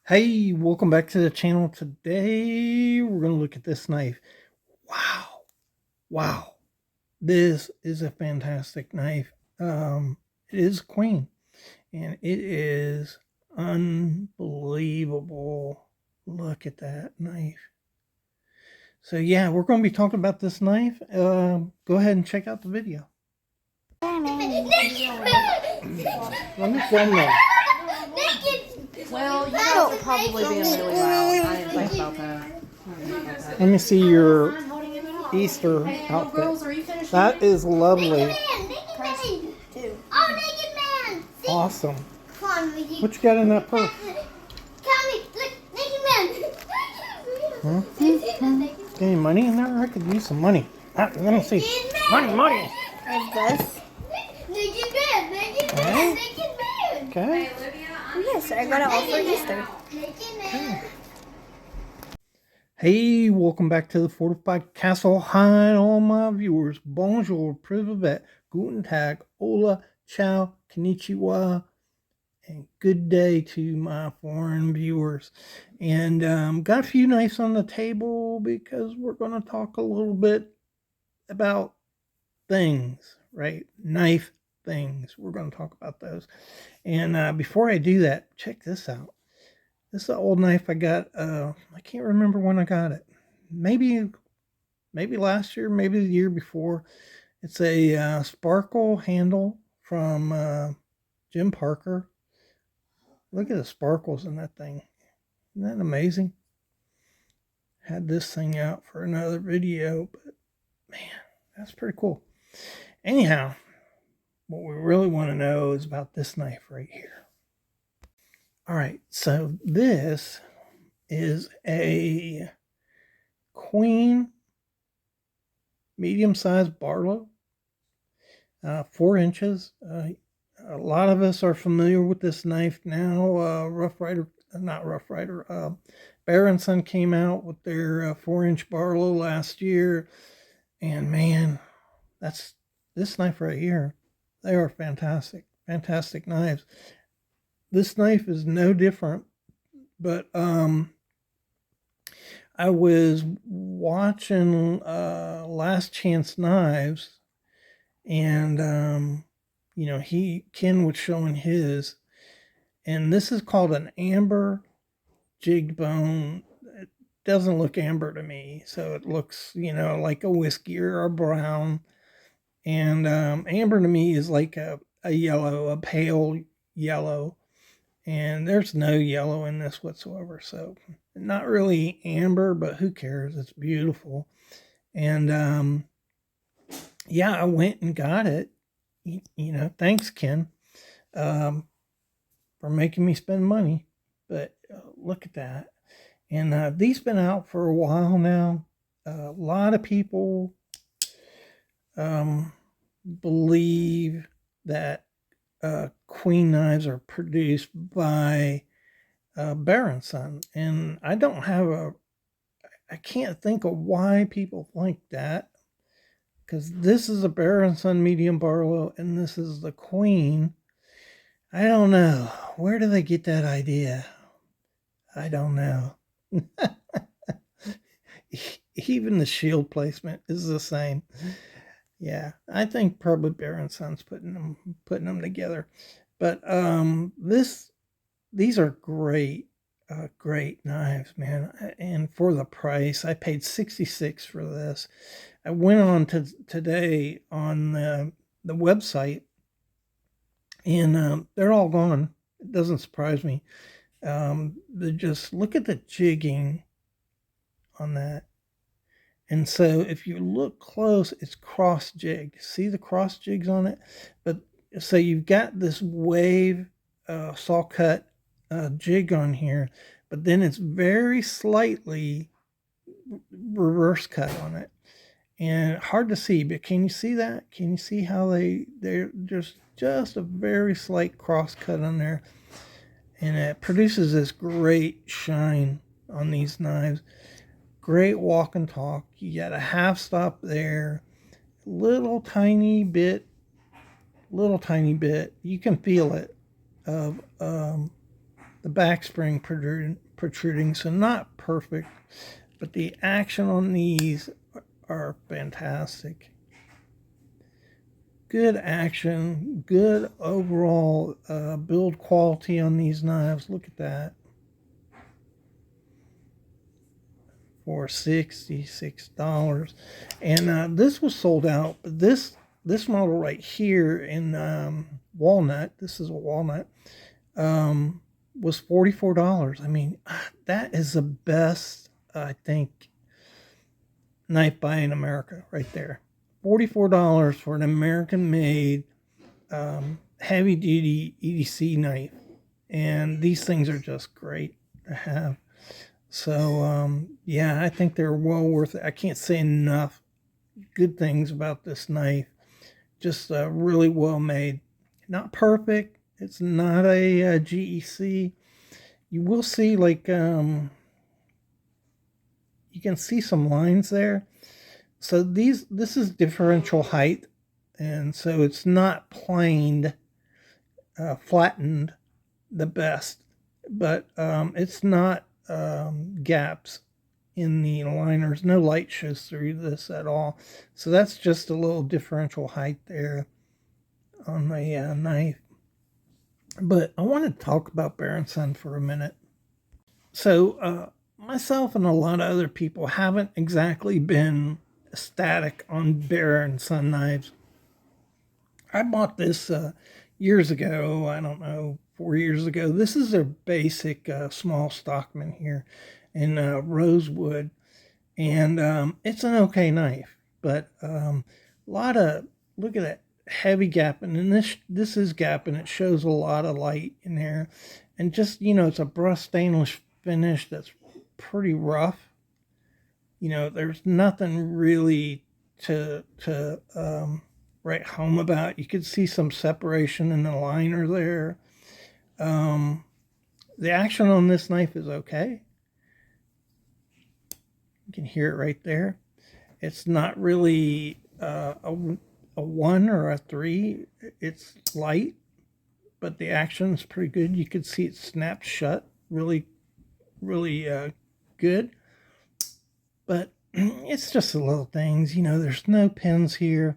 Hey, welcome back to the channel. Today we're going to look at this knife. Wow, this is a fantastic knife. It is Queen, and it is unbelievable. Look at that knife. So yeah, we're going to be talking about this knife. Go ahead and check out the video. Let me film them. Well, you guys are probably being really loud. I didn't think about that. Let me see your Easter outfit. That is lovely. Awesome. What you got in that purse? Huh? Any money in there? I could use some money. Let me see. Money. Like this. Okay. Yes, I got it all for Easter. Okay. Hey, welcome back to the Fortified Castle. Hi, all my viewers. Bonjour, privet, guten tag, hola, ciao, konnichiwa, and good day to my foreign viewers. And got a few knives on the table because we're going to talk a little bit about things, right? Knife things. We're going to talk about those. And before I do that, check this out. This is an old knife I got. I can't remember when I got it. Maybe last year, maybe the year before. It's a sparkle handle from Jim Parker. Look at the sparkles in that thing. Isn't that amazing? Had this thing out for another video, but man, that's pretty cool. Anyhow, what we really want to know is about this knife right here. All right, so this is a Queen medium-sized Barlow, 4 inches. A lot of us are familiar with this knife now. Bear & Son came out with their 4-inch Barlow last year, and man, that's this knife right here. They are fantastic knives. This knife is no different, but I was watching Last Chance Knives, and you know, Ken was showing his, and this is called an amber jigged bone. It doesn't look amber to me, so it looks, you know, like a whiskey or a brown. And amber to me is like a yellow, a pale yellow. And there's no yellow in this whatsoever. So not really amber, but who cares? It's beautiful. And yeah, I went and got it. You know, thanks, Ken, for making me spend money. But look at that. And these been out for a while now. A lot of people believe that Queen knives are produced by Bear & Son, and I can't think of why people think that, because this is a Bear & Son medium Barlow and this is the Queen. I don't know, where do they get that idea? I don't know. Even the shield placement is the same. Yeah, I think probably Bear & Son's putting them together. But these are great knives, man. And for the price, I paid $66 for this. I went on to today on the website, and they're all gone. It doesn't surprise me. Just look at the jigging on that. And so if you look close, it's cross jigged. See the cross jigs on it? But so you've got this wave Sawcut jig on here, but then it's very slightly reverse cut on it. And hard to see, but can you see that? Can you see how they're just a very slight cross cut on there? And it produces this great shine on these knives. Great walk and talk. You got a half stop there, little tiny bit little tiny bit. You can feel it of the back spring protruding, so not perfect, but the action on these are fantastic. Good action, good overall build quality on these knives. Look at that. For $66, and this was sold out. But this model right here in walnut, this is a walnut, was $44. I mean, that is the best, I think, knife buy in America right there. $44 for an American-made heavy duty EDC knife, and these things are just great to have. So yeah, I think they're well worth it. I can't say enough good things about this knife. Just really well made. Not perfect. It's not a GEC. You will see like you can see some lines there. So this is differential height, and so it's not planed, flattened the best, but it's not gaps in the liners. No light shows through this at all. So that's just a little differential height there on the knife. But I want to talk about Bear & Son for a minute. So myself and a lot of other people haven't exactly been ecstatic on Bear & Son knives. I bought this years ago. I don't know, 4 years ago. This is their basic small stockman here in rosewood, and it's an okay knife, but a lot of, look at that heavy gap, and this is gap, and it shows a lot of light in there, and just, you know, it's a brushed stainless finish that's pretty rough. You know, there's nothing really to write home about. You could see some separation in the liner there. The action on this knife is okay. You can hear it right there. It's not really a 1 or a 3. It's light, but the action is pretty good. You could see it snapped shut really, really good. But it's just the little things. You know, there's no pins here,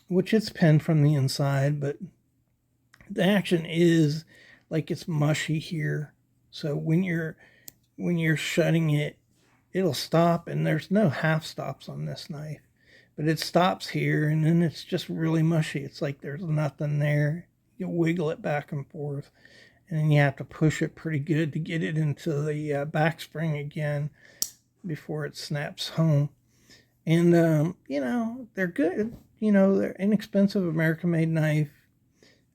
which it's pinned from the inside, but the action is like it's mushy here. So when you're shutting it, it'll stop, and there's no half stops on this knife, but it stops here, and then it's just really mushy. It's like there's nothing there. You wiggle it back and forth, and then you have to push it pretty good to get it into the back spring again before it snaps home. And you know, they're good. You know, they're inexpensive American-made knife.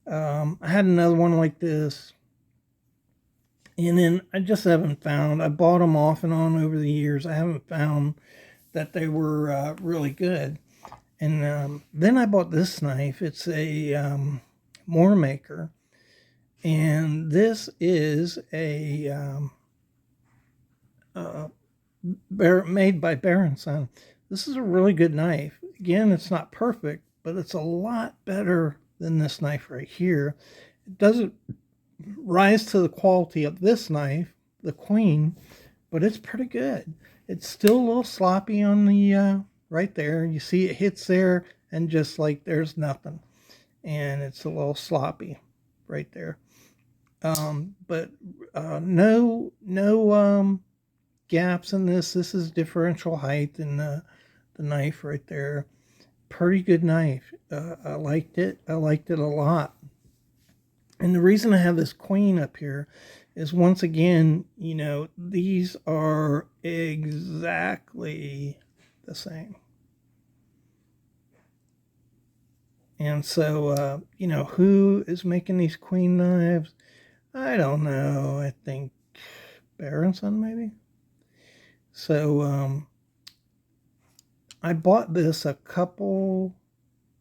I had another one like this, and then I just haven't found. I bought them off and on over the years. I haven't found that they were really good. And then I bought this knife. It's a Moore Maker, and this is a made by Bear & Son. This is a really good knife. Again, it's not perfect, but it's a lot better than this knife right here. It doesn't rise to the quality of this knife, the Queen, but it's pretty good. It's still a little sloppy on the right there. You see it hits there, and just like there's nothing, and it's a little sloppy right there. But no gaps in this. This is differential height in the knife right there. Pretty good knife. I liked it. I liked it a lot. And the reason I have this Queen up here is, once again, you know, these are exactly the same. And so, you know, who is making these Queen knives? I don't know. I think Bear & Son, maybe. So, I bought this a couple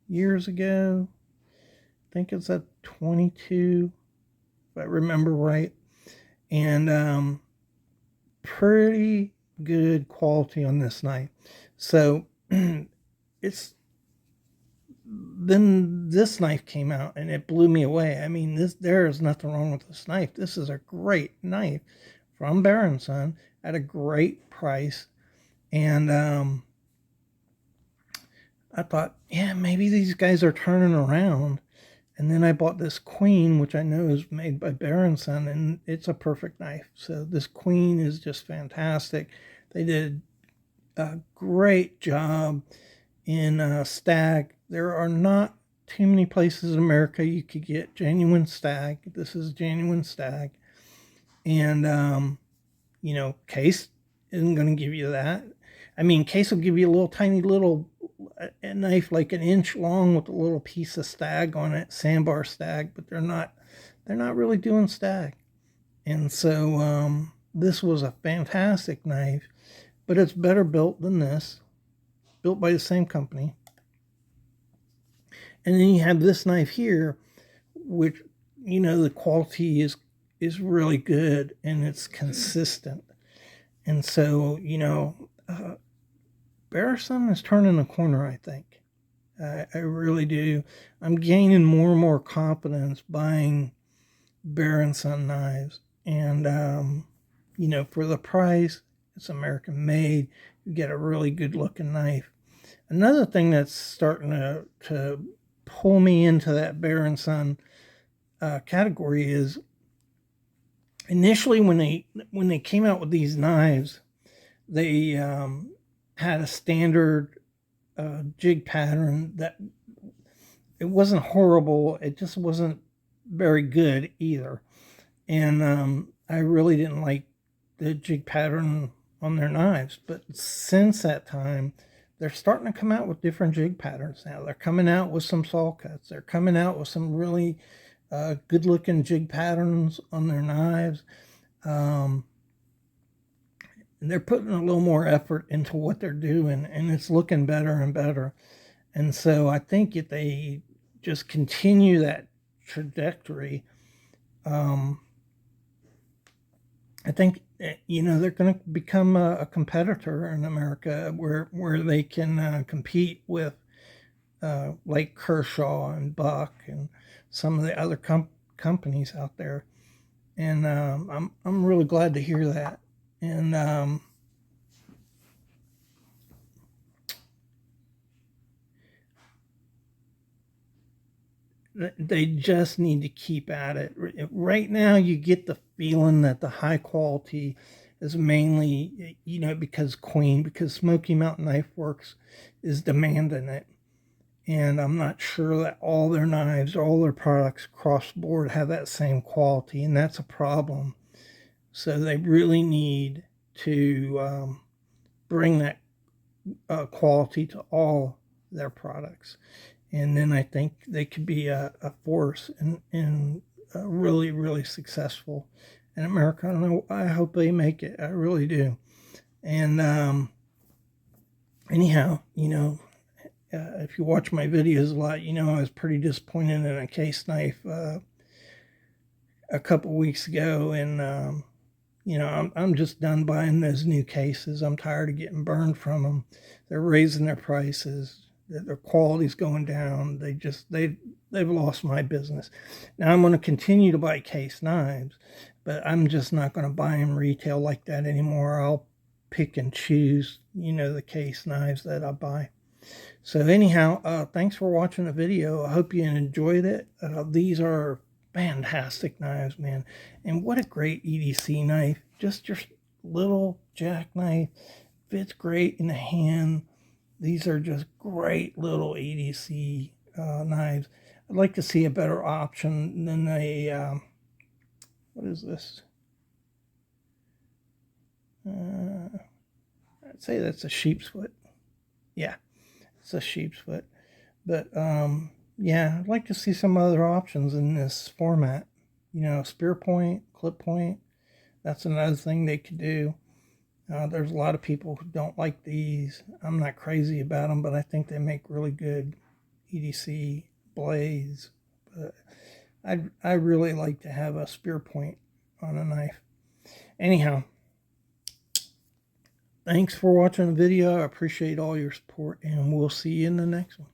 years ago. I think it's at 22, if I remember right. And pretty good quality on this knife. So it's then this knife came out and it blew me away. I mean, there is nothing wrong with this knife. This is a great knife from Barrow & Son at a great price. And I thought, yeah, maybe these guys are turning around. And then I bought this Queen, which I know is made by Barrow & Son, and it's a perfect knife. So this Queen is just fantastic. They did a great job in stag. There are not too many places in America you could get genuine stag. This is genuine stag. And, Case isn't going to give you that. I mean, Case will give you a little tiny little a knife like an inch long with a little piece of stag on it, sandbar stag, but they're not really doing stag. And so this was a fantastic knife, but it's better built than this, built by the same company. And then you have this knife here, which, the quality is really good and it's consistent. And so, Barrow & Son is turning a corner, I think. I really do. I'm gaining more and more confidence buying Barrow & Son knives. And, for the price, it's American made. You get a really good looking knife. Another thing that's starting to pull me into that Barrow & Son category is initially when they came out with these knives, they had a standard jig pattern that it wasn't horrible. It just wasn't very good either. And I really didn't like the jig pattern on their knives. But since that time, they're starting to come out with different jig patterns now. They're coming out with some Sawcuts. They're coming out with some really good looking jig patterns on their knives. And they're putting a little more effort into what they're doing, and it's looking better and better. And so I think if they just continue that trajectory, I think they're going to become a competitor in America where they can compete with like Kershaw and Buck and some of the other companies out there. And I'm really glad to hear that. And they just need to keep at it. Right now, you get the feeling that the high quality is mainly, because Smoky Mountain Knife Works is demanding it. And I'm not sure that all their knives, all their products across the board have that same quality, and that's a problem. So they really need to bring that quality to all their products. And then I think they could be a force and really, really successful in America. I don't know. I hope they make it. I really do. And anyhow, if you watch my videos a lot, I was pretty disappointed in a case knife a couple weeks ago. And, I'm just done buying those new cases. I'm tired of getting burned from them. They're raising their prices. Their quality's going down. They've lost my business. Now I'm going to continue to buy case knives, but I'm just not going to buy them retail like that anymore. I'll pick and choose, the case knives that I buy. So anyhow, thanks for watching the video. I hope you enjoyed it. These are fantastic knives, man. And what a great EDC knife. Just your little jackknife. Fits great in the hand. These are just great little EDC knives. I'd like to see a better option than a, what is this? I'd say that's a sheep's foot. Yeah, it's a sheep's foot. But yeah, I'd like to see some other options in this format. Spear point, clip point. That's another thing they could do. There's a lot of people who don't like these. I'm not crazy about them, but I think they make really good EDC blades. But I really like to have a spear point on a knife. Anyhow, thanks for watching the video. I appreciate all your support, and we'll see you in the next one.